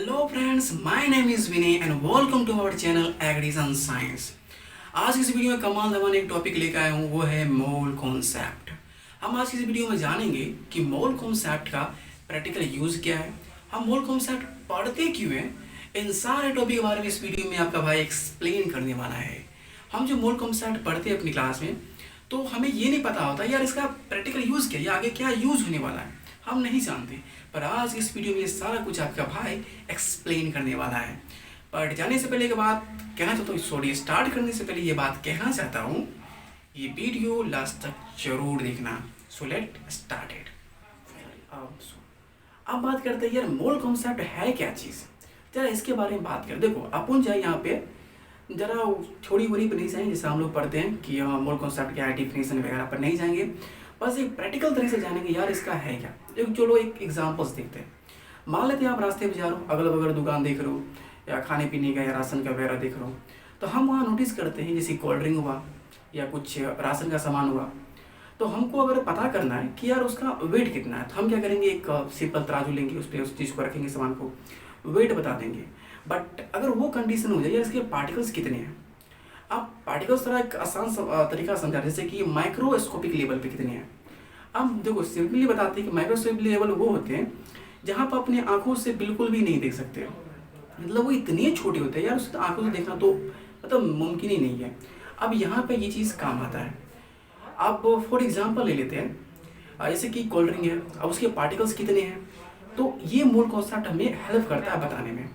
Hello friends, my name is Vinay and welcome to our channel एग्रीसन science. आज की इस वीडियो में कमाल धमाल एक टॉपिक लेकर आया हूँ, वो है मोल कॉन्सेप्ट। हम आज की इस वीडियो में जानेंगे कि मोल कॉन्सेप्ट का प्रैक्टिकल यूज़ क्या है, हम मोल कॉन्सेप्ट पढ़ते क्यों हैं। इन सारे टॉपिक के बारे में इस वीडियो में आपका भाई एक्सप्लेन करने वाला है। हम जो मोल कॉन्सेप्ट पढ़ते हैं अपनी क्लास में, तो हमें ये नहीं पता होता यार इसका प्रैक्टिकल यूज़ क्या है या आगे क्या यूज़ होने वाला है, हम नहीं जानते। पर आज इस वीडियो में ये सारा कुछ आपका भाई एक्सप्लेन करने वाला है। पर जाने से पहले एक बात कहना चाहता हूँ, सॉरी स्टार्ट करने से पहले ये बात कहना चाहता हूँ, ये वीडियो लास्ट तक जरूर देखना। So let started. अब बात करते हैं यार मोल कॉन्सेप्ट है क्या चीज़, जरा इसके बारे में बात करें। देखो अपन जाए यहाँ पे जरा थोड़ी वरी पर नहीं जाएंगे जैसे हम लोग पढ़ते हैं कि मोल कॉन्सेप्ट क्या है, डिफिनेशन वगैरह पर नहीं जाएंगे, बस एक प्रैक्टिकल तरह से जानेंगे यार इसका है क्या। चलो एक एग्जांपल्स देखते हैं। मान लेते हैं आप रास्ते में जा रहे हो, अगल बगल दुकान देख रहे हो या खाने पीने का या राशन का वगैरह देख रहे हो, तो हम वहाँ नोटिस करते हैं जैसे कोल्ड ड्रिंक हुआ या कुछ राशन का सामान हुआ, तो हमको अगर पता करना है कि यार उसका वेट कितना है, तो हम क्या करेंगे, एक सिंपल तराजू लेंगे, उस पर उस चीज़ को रखेंगे, सामान को वेट बता देंगे। बट अगर वो कंडीशन हो जाए यार इसके पार्टिकल्स कितने हैं, आप पार्टिकल्स तरह एक आसान तरीका समझा, जैसे कि माइक्रोस्कोपिक लेवल पे कितने हैं। अब देखो सिंपली बताते हैं कि माइक्रोस्कोपिक लेवल वो होते हैं जहाँ पर अपने आंखों से बिल्कुल भी नहीं देख सकते, मतलब वो इतने छोटे होते हैं यार, उससे आंखों से देखना तो मतलब मुमकिन ही नहीं है। अब यहाँ पे ये चीज़ काम आता है। आप फॉर एग्जांपल ले लेते हैं, जैसे कि कोल्ड ड्रिंक है, अब उसके पार्टिकल्स कितने हैं, तो ये मोल कॉन्सेप्ट हमें हेल्प करता है बताने में।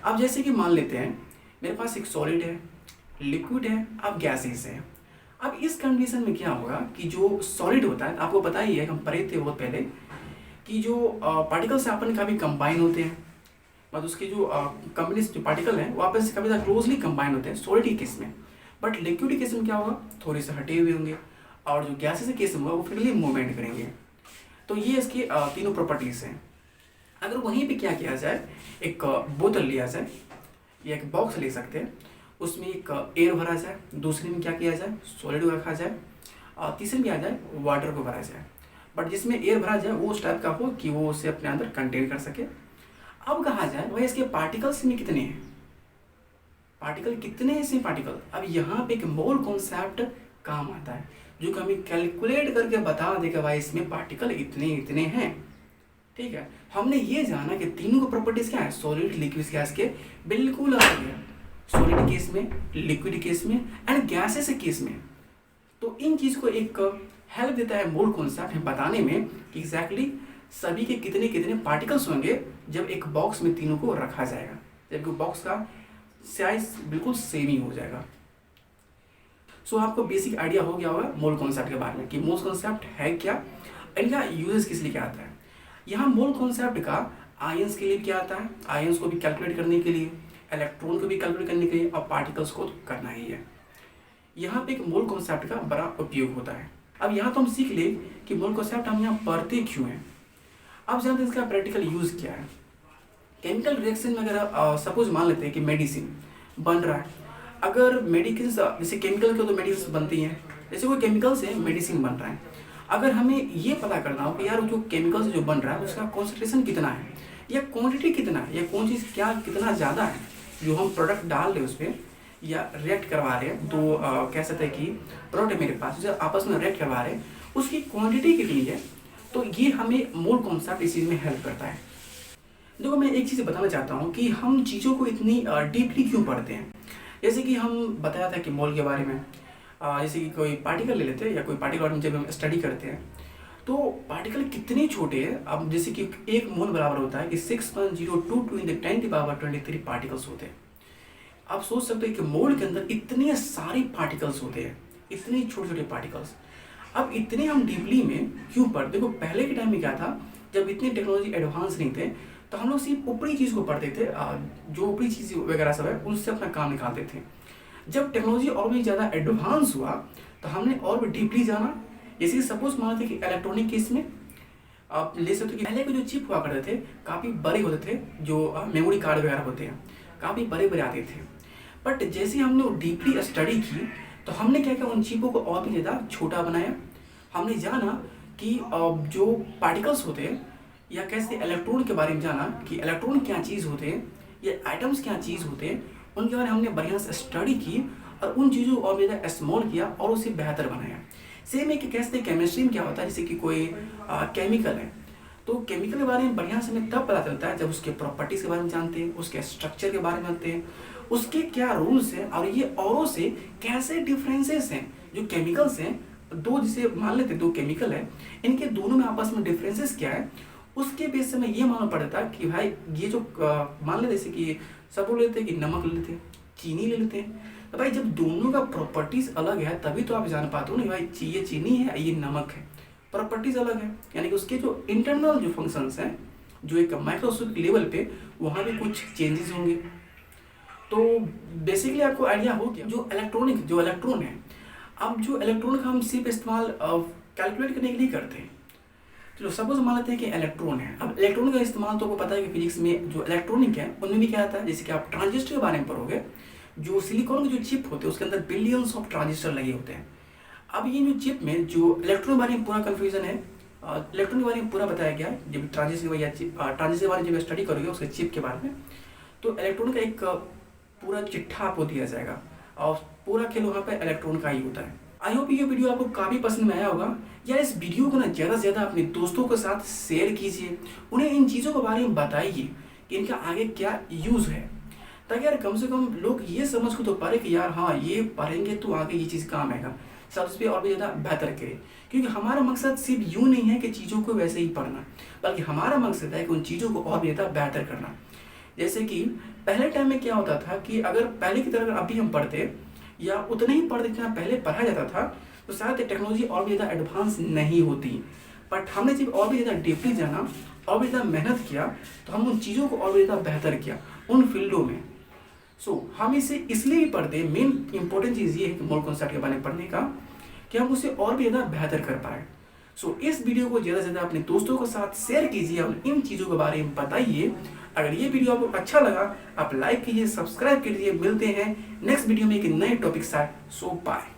अब जैसे कि मान लेते हैं मेरे पास एक सॉलिड है, लिक्विड है, अब गैसेस है। अब इस कंडीशन में क्या होगा कि जो सॉलिड होता है, आपको पता ही है, हम पढ़े थे बहुत पहले कि जो पार्टिकल्स अपन काफ़ी कंबाइन होते हैं, मतलब उसके जो कम्बिनेशन जो पार्टिकल हैं वो आपस से काफ़ी ज़्यादा क्लोजली कंबाइन होते हैं सॉलिड के केस में। बट लिक्विड के केस में क्या होगा, थोड़े से हटे हुए होंगे, और जो गैसेस के केस में होगा वो फ्रीली मूवमेंट करेंगे। तो ये इसके तीनों प्रॉपर्टीज़ हैं। अगर वहीं पे क्या किया जाए, एक बोतल लिया जाए या एक बॉक्स ले सकते हैं, उसमें एक एयर भरा जाए, दूसरे में क्या किया जाए, सॉलिड को रखा जाए, और तीसरे में आ जाए वाटर को भरा जाए। बट जिसमें एयर भरा जाए वो उस टाइप का हो कि वो उसे अपने अंदर कंटेन कर सके। अब कहा जाए भाई इसके पार्टिकल्स में कितने हैं, पार्टिकल कितने हैं इसमें पार्टिकल। अब यहाँ पे एक मोल कॉन्सेप्ट काम आता है जो कि हमें कैलकुलेट करके बता देगा भाई इसमें पार्टिकल इतने इतने हैं। ठीक है, हमने ये जाना कि तीनों की प्रॉपर्टीज क्या है, सॉलिड लिक्विड गैस के बिल्कुल अलग है, सॉलिड केस में, लिक्विड केस में एंड गैसेस केस में। तो इन चीज़ को एक हेल्प देता है मोल कॉन्सेप्ट हमें बताने में कि एग्जैक्टली सभी के कितने कितने पार्टिकल्स होंगे जब एक बॉक्स में तीनों को रखा जाएगा, जबकि बॉक्स का साइज बिल्कुल सेम ही हो जाएगा। सो आपको बेसिक आइडिया हो गया होगा मोल कॉन्सेप्ट के बारे में कि मोल कॉन्सेप्ट है क्या, इनका यूजेस किस लिए क्या आता है। यहाँ मोल कॉन्सेप्ट का आयंस के लिए क्या आता है, आयंस को भी कैलकुलेट करने के लिए, इलेक्ट्रॉन को भी कैलकुलेट करने के लिए, और पार्टिकल्स को तो करना ही है। यहाँ पे एक मोल कॉन्सेप्ट का बड़ा उपयोग होता है। अब यहाँ तो हम सीख ले कि मोल कॉन्सेप्ट हम यहाँ पढ़ते क्यों हैं। अब जानते हैं इसका प्रैक्टिकल यूज़ क्या है। केमिकल रिएक्शन में अगर सपोज मान लेते हैं कि मेडिसिन बन रहा है, अगर मेडिसिन जैसे केमिकल के तो मेडिसिन बनती हैं, जैसे कोई केमिकल से मेडिसिन बन रहा है, अगर हमें ये पता करना हो कि यार जो केमिकल से जो बन रहा है उसका कॉन्सेंट्रेशन कितना है या क्वांटिटी कितना है या कौन चीज़ क्या कितना ज़्यादा है, जो हम प्रोडक्ट डाल रहे हैं उस पर या रिएक्ट करवा रहे हैं, तो कह सकते हैं कि प्रोडक्ट है मेरे पास जो आपस में रिएक्ट करवा रहे हैं उसकी क्वांटिटी कितनी है। तो ये हमें मोल कॉन्सेप्ट इस चीज़ में हेल्प करता है। देखो मैं एक चीज़ बताना चाहता हूँ कि हम चीज़ों को इतनी डीपली क्यों पढ़ते हैं। जैसे कि हम बताया था कि मोल के बारे में, जैसे कि कोई पार्टिकल ले लेते हैं या कोई पार्टिकल में जब हम स्टडी करते हैं तो पार्टिकल कितने छोटे हैं। अब जैसे कि एक मोल बराबर होता है कि 6.022 × 10⁻23 पार्टिकल्स होते हैं। आप सोच सकते हैं कि मोल के अंदर इतने सारे पार्टिकल्स होते हैं, इतने छोटे छोटे पार्टिकल्स। अब इतने हम डीपली में क्यों पढ़, देखो पहले के टाइम में क्या था, जब इतनी टेक्नोलॉजी एडवांस नहीं थे तो हम लोग सिर्फ ऊपरी चीज़ को पढ़ते थे, जो ऊपरी चीज़ वगैरह सब है उनसे अपना काम निकालते थे। जब टेक्नोलॉजी और भी ज़्यादा एडवांस हुआ तो हमने और भी डीपली जाना। जैसे सपोज मानते कि इलेक्ट्रॉनिक केस में आप ले सकते हो कि पहले के जो चिप हुआ करते थे काफ़ी बड़े होते थे, जो मेमोरी कार्ड वगैरह होते हैं काफ़ी बड़े बड़े आते थे। बट जैसे हमने डीपली स्टडी की तो हमने क्या किया, उन चिपों को और भी ज़्यादा छोटा बनाया। हमने जाना कि जो पार्टिकल्स होते हैं या कैसे इलेक्ट्रॉन के बारे में जाना कि इलेक्ट्रॉन क्या चीज़ होते हैं या एटम्स क्या चीज़ होते हैं, उनके बारे में हमने बढ़िया से स्टडी की और उन चीज़ों को और ज़्यादा स्मॉल किया और उसे बेहतर बनाया। सेम है कि कैसे केमिस्ट्री में क्या होता है, जैसे कि कोई केमिकल है तो केमिकल के बारे में बढ़िया से हमें तब पता चलता है जब उसके प्रॉपर्टीज़ के बारे में जानते हैं, उसके स्ट्रक्चर के बारे में जानते हैं, उसके क्या रूल्स हैं और ये औरों से कैसे डिफरेंसेस हैं। जो केमिकल्स हैं, दो जैसे मान लेते दो केमिकल है, इनके दोनों में आपस में डिफरेंसेस क्या है, उसके बेस से हमें ये मालूम पड़ता है कि भाई ये जो मान लेते जैसे कि सब लोग लेते हैं कि नमक ले लेते हैं, चीनी ले लेते हैं, तो भाई जब दोनों का प्रॉपर्टीज अलग है तभी तो आप जान पाते हो ना भाई ये चीनी है ये नमक है, प्रॉपर्टीज अलग है, यानी कि उसके जो इंटरनल जो फंक्शंस हैं जो एक माइक्रोस्कोपिक लेवल पे वहाँ भी कुछ चेंजेस होंगे। तो बेसिकली आपको आइडिया हो गया जो इलेक्ट्रॉन है। अब जो इलेक्ट्रॉन का हम सिर्फ इस्तेमाल कैलकुलेट करने के लिए करते हैं। चलो सपोज मान लेते हैं कि इलेक्ट्रॉन है। अब इलेक्ट्रॉन का इस्तेमाल तो आपको पता है कि फिजिक्स में जो इलेक्ट्रॉनिक है उनमें भी क्या आता है, जैसे कि आप ट्रांजिस्टर के बारे में पढ़ोगे, जो सिलिकॉन के जो चिप होते हैं उसके अंदर बिलियंस ऑफ ट्रांजिस्टर लगे होते हैं। अब ये जो चिप में जो इलेक्ट्रॉन के बारे में पूरा कन्फ्यूजन है, इलेक्ट्रॉन के बारे में पूरा बताया गया है जब ट्रांजिस्टर या ट्रांजिस्टर के बारे में जब स्टडी करोगे उसके चिप के बारे में, तो इलेक्ट्रॉन का एक पूरा चिट्ठा आपको दिया जाएगा और पूरा खेल वहाँ पे इलेक्ट्रॉन का ही होता है। आई होप ये वीडियो आपको काफ़ी पसंद में आया होगा। यार इस वीडियो को ना ज़्यादा से ज़्यादा अपने दोस्तों के साथ शेयर कीजिए, उन्हें इन चीज़ों के बारे में बताइए कि इनका आगे क्या यूज़ है, ताकि यार कम से कम लोग ये समझ को तो पारे कि यार हाँ ये पढ़ेंगे तो आगे ये चीज़ काम आएगा, सब उस पर और भी ज़्यादा बेहतर करे। क्योंकि हमारा मकसद सिर्फ यूँ नहीं है कि चीज़ों को वैसे ही पढ़ना, बल्कि हमारा मकसद है कि उन चीज़ों को और भी ज़्यादा बेहतर करना। जैसे कि पहले टाइम में क्या होता था कि अगर पहले की तरह अगर अभी हम पढ़ते या उतना ही पढ़ते जितना पहले पढ़ा जाता था तो शायद टेक्नोलॉजी और भी ज़्यादा एडवांस नहीं होती। बट हमने जब और भी ज़्यादा डीपली जाना और भी ज़्यादा मेहनत किया तो हम उन चीज़ों को और भी ज़्यादा बेहतर किया उन फील्डों में। हम इसे इसलिए भी पढ़ते, मेन इंपॉर्टेंट चीज़ ये है कि मोल कॉन्सेप्ट के बारे में पढ़ने का कि हम उसे और भी ज़्यादा बेहतर कर पाए। इस वीडियो को ज़्यादा से ज़्यादा अपने दोस्तों के साथ शेयर कीजिए और इन चीज़ों के बारे में बताइए। अगर ये वीडियो आपको अच्छा लगा आप लाइक कीजिए, सब्सक्राइब कीजिए। मिलते हैं नेक्स्ट वीडियो में एक नए टॉपिक साथ। बाय।